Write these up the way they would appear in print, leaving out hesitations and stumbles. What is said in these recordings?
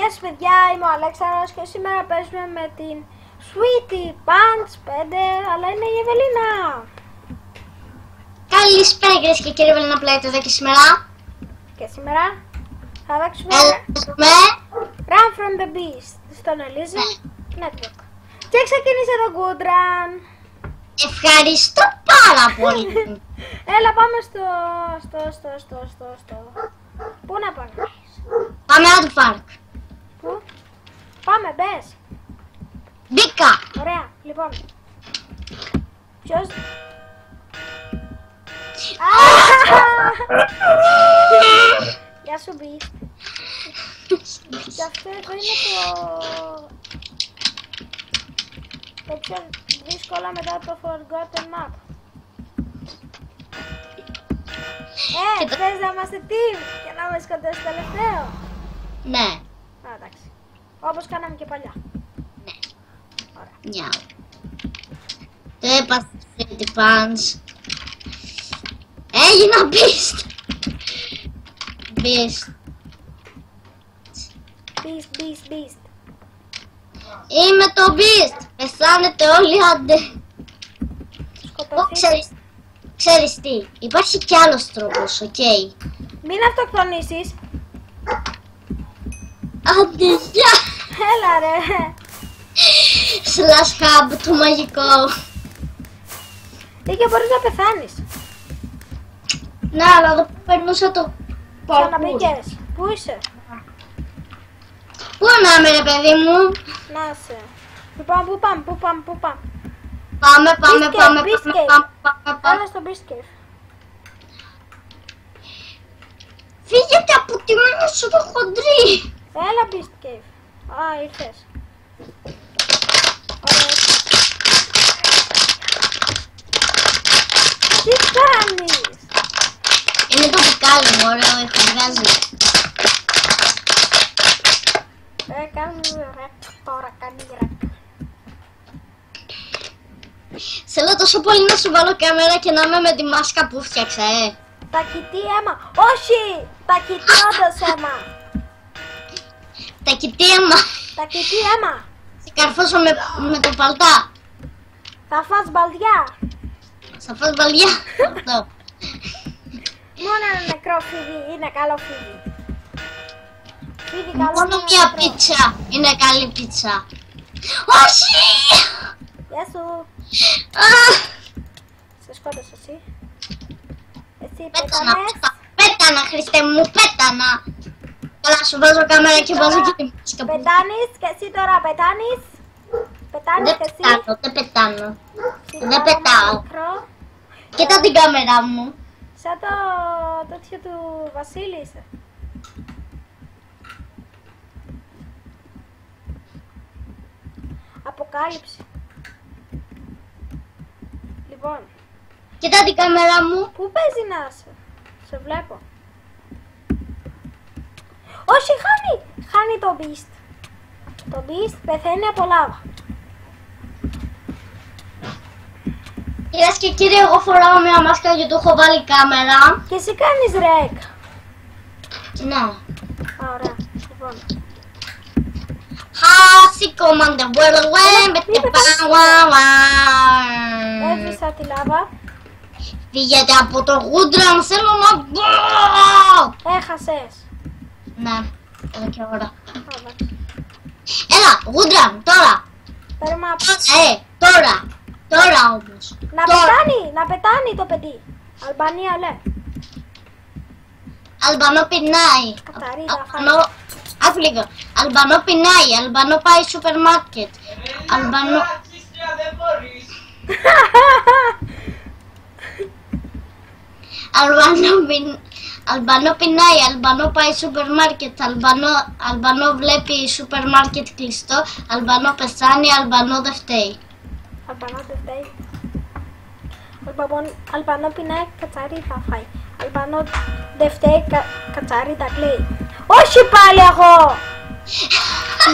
Γεια σας παιδιά, είμαι ο Αλέξανδρος και σήμερα παίζουμε με την Sweetie Punch 5, αλλά είναι η Ευελίνα. Καλησπέρα κυρίες και κύριοι, Ευελίνα Πλέιτ εδώ και σήμερα. Και σήμερα θα παίξουμε Run from the Beast στον Elysium Network. Και ξεκίνησε το Good Run. Ευχαριστώ πάρα πολύ. Έλα πάμε στο... Πού να πάμε? Πάμε out park. Πού? Πάμε, μπες. Μπήκα. Ωραία, λοιπόν. Ποιος... Γεια σου Beast. Και αυτό εδώ είναι το πιο δύσκολο μετά το Forgotten Map. Θες να είμαστε team και να με σκοτώσεις τελευταίο? Ναι. Α, εντάξει. Όπως κάναμε και παλιά. Ναι. Ωραία. Νιάου. Το έπαθα Sweetie Punch. Έγινα Beast. Beast. Beast. Είμαι το Beast. Πεθάνετε όλοι, άντε. Σκοτωθείς. Ξέρεις τι, υπάρχει κι άλλος τρόπος, οκ. Μην αυτοκτονήσεις. Άντε, γεια. Έλα ρε. Slash hub, το μαγικό. Ή και μπορείς να πεθάνεις. Ναι, αλλά εδώ περνούσα το parkour. Ξαναμπήκες. Πού είσαι? Πού να είμαι ρε παιδί μου? Να είσαι. Λοιπόν, πού πάμε? Πάμε. Πάμε στο Beast Cave. Φύγετε από τη μάνα σου το χοντρί. Έλα Beast Cave. Α, ήρθες. Ωραία. Τι κάνεις? Είναι το μπουκάλι μου, ωραίο, εκβιάζει. Κάνει ρεκ τώρα, κάνει ρεκ. Θέλω τόσο πολύ να σου βάλω κάμερα και να είμαι με τη μάσκα που φτιάξα, Τα κοιτή αίμα. Όχι! Τα κοιτή όντως αίμα. Τα κοιτή αίμα. Τα κοιτή αίμα. Σε καρφώσω με το παλτά. Θα φας μπαλδιά. Θα φας βαλιά. Αυτό. Μόνο ένα νεκρό φίδι είναι καλό φίδι. Φίδι καλό Μόνο είναι μία νεκρό. πίτσα είναι καλή πίτσα. Όχι! Γεια σου. Σε σκότωσα εσύ. Εσύ πέτανες. Πέτανα Χριστέ μου, πέτανα. Καλά, σου βάζω κάμερα και βάζω και τη μάσκα που... Πετάνεις και εσύ τώρα πετάνεις. Πετάνεις Δεν και εσύ. πετάνω, δεν πετάνω. Εσύ Δεν τώρα πετάω. νεκρό. Κοίτα την κάμερα μου. Σαν το τέτοιο του Βασίλη είσαι. Αποκάλυψη. Λοιπόν, Κοίτα την κάμερα μου. πού παίζει να είσαι? Σε βλέπω. Όχι, χάνει το Beast. Το Beast πεθαίνει από λάβα. Κυρίες και κύριοι, εγώ φοράω μια μάσκα γιατί του έχω βάλει κάμερα. Και εσύ κάνεις ρεκ. Ναι. Α, ωραία. Λοιπόν. Χάσει command the world away με την παγουά. Έσβησα τη λάβα. Φύγετε από το γούντραν, θέλω να μπω. Έχασες. Ναι, εδώ και ώρα. Α, εντάξει. Έλα, γούντραν, τώρα. Παίρνουμε Τώρα όμως. να πετάνει το παιδί. Αλμπανία λέ. Αλμπανό πεινάει. Καταρίδα, Άκου λίγο. Αλμπανό πεινάει, Αλμπανό πάει σούπερ μάρκετ. Αλμπανό... Αλμπανό πεινάει, Αλμπανό πάει σούπερ μάρκετ, Αλμπανό βλέπει σούπερ μάρκετ κλειστό, Αλμπανό πεθάνει, Αλμπανό δεν φταίει. Αλμπανό δεν φταίει. Αλμπανό πεινάει, κατσαρί θα φάει. Αλμπανό δεν φταίει, κατσαρί τα κλαίει. Όχι πάλι εγώ!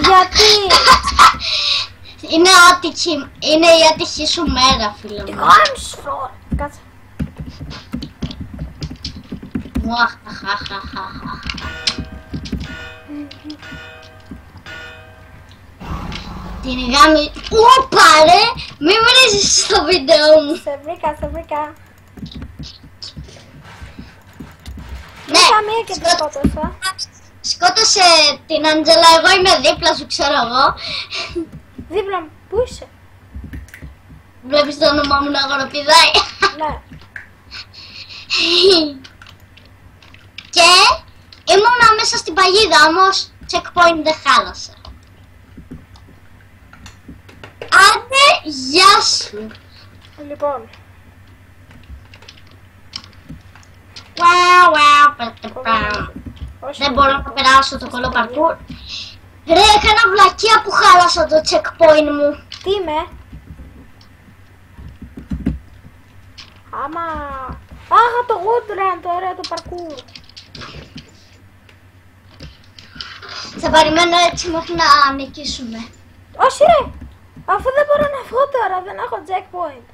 Γιατί? Είναι η άτυχη σου μέρα, φίλε μου. Κάτσε. Την γάμη... Ωπα ρε! Μη βρίζεις στο βίντεο μου. Σε βρήκα. Ναι, Μία και τη σκότωσα. σκότωσε την Άντζελα, εγώ είμαι δίπλα σου, ξέρω εγώ. Δίπλα μου, πού είσαι? Βλέπεις το όνομά μου να αγοροπηδάει. Ναι. Και ήμουνα μέσα στην παγίδα, όμως checkpoint δεν χάλασε. Άντε, γεια σου. Λοιπόν, όχι. Δεν μπορώ να περάσω το κολό παρκούρ. Ρε, έκανα βλακεία που χάλασα το checkpoint μου. Τι είμαι? Άμα... Αχ, το wood run, το ωραίο το parkour. Θα περιμένω έτσι μέχρι να νικήσουμε. Όχι ρε, αφού δεν μπορώ να βγω τώρα, δεν έχω checkpoint.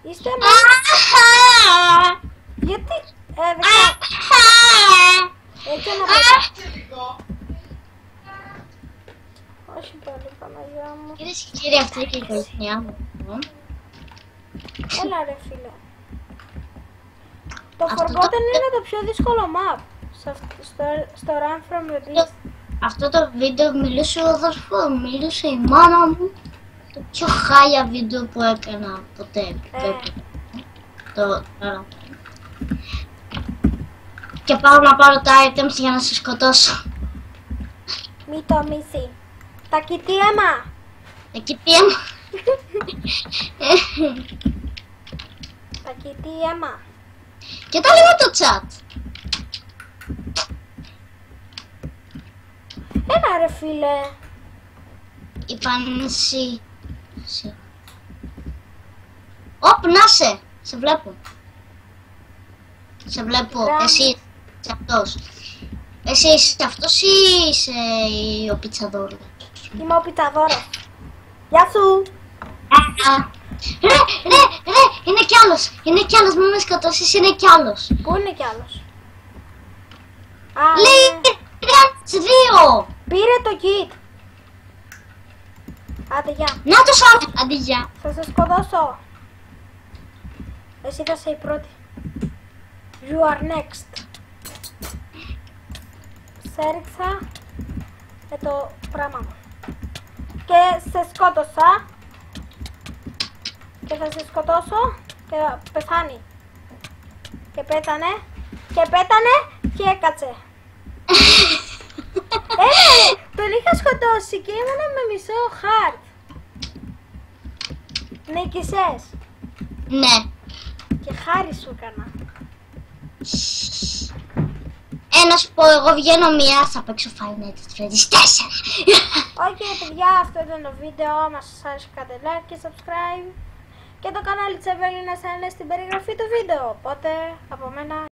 Είστε με... Γιατί... δεν ξέρω. Έτσι να πω... Όχι πάλι, Παναγιά μου. Κυρίες και κύριοι, αυτή και η οικογένειά μου. Έλα ρε φίλε. Το Forgotten είναι το πιο δύσκολο map στο Run from the Beast. Αυτό το βίντεο μιλούσε ο αδερφός μου, μιλούσε η μάνα μου. Το πιο χάλια βίντεο που έκανα ποτέ. Και πάω να πάρω τα items για να σε σκοτώσω. Μη το μισή. Τα κοιτίαμα. Εκεί τι αίμα. Τα κοιτίαμα. Κοίτα λίγο το chat. Έλα ρε φίλε. Είπαν εσύ. Οπ, να σε βλέπω. Σε βλέπω. Εσύ είσαι αυτός. Εσύ είσαι αυτός ή είσαι ο πιτσαδόρος? Είμαι ο πιτσαδόρος. Γεια σου. Ρε, είναι κι άλλος, μην με σκοτώσεις, είναι κι άλλος. Πού είναι κι άλλος? Λέει, δύο. Πήρε το kit. Άντε γεια. Να το σ' αντί γεια. Θα σε σκοτώσω. Εσύ θα είσαι η πρώτη. You are next. Σε έριξα με το πράγμα μου. Και σε σκότωσα. Και θα σε σκοτώσω και θα πεθάνει. Και πέθανε. Και πέτανε και έκατσε. Τον είχα σκοτώσει και ήμουνα με μισό heart. Νίκησες. Ναι. Και χάρη σου έκανα. Να σου πω, εγώ βγαίνω μία, θα παίξω Five Nights at Freddy's 4. Οκ, παιδιά, αυτό ήταν το βίντεο μας. Σας άρεσε, κάντε like και subscribe. Και το κανάλι της Εβέλινας θα είναι στην περιγραφή του βίντεο. Οπότε, από μένα...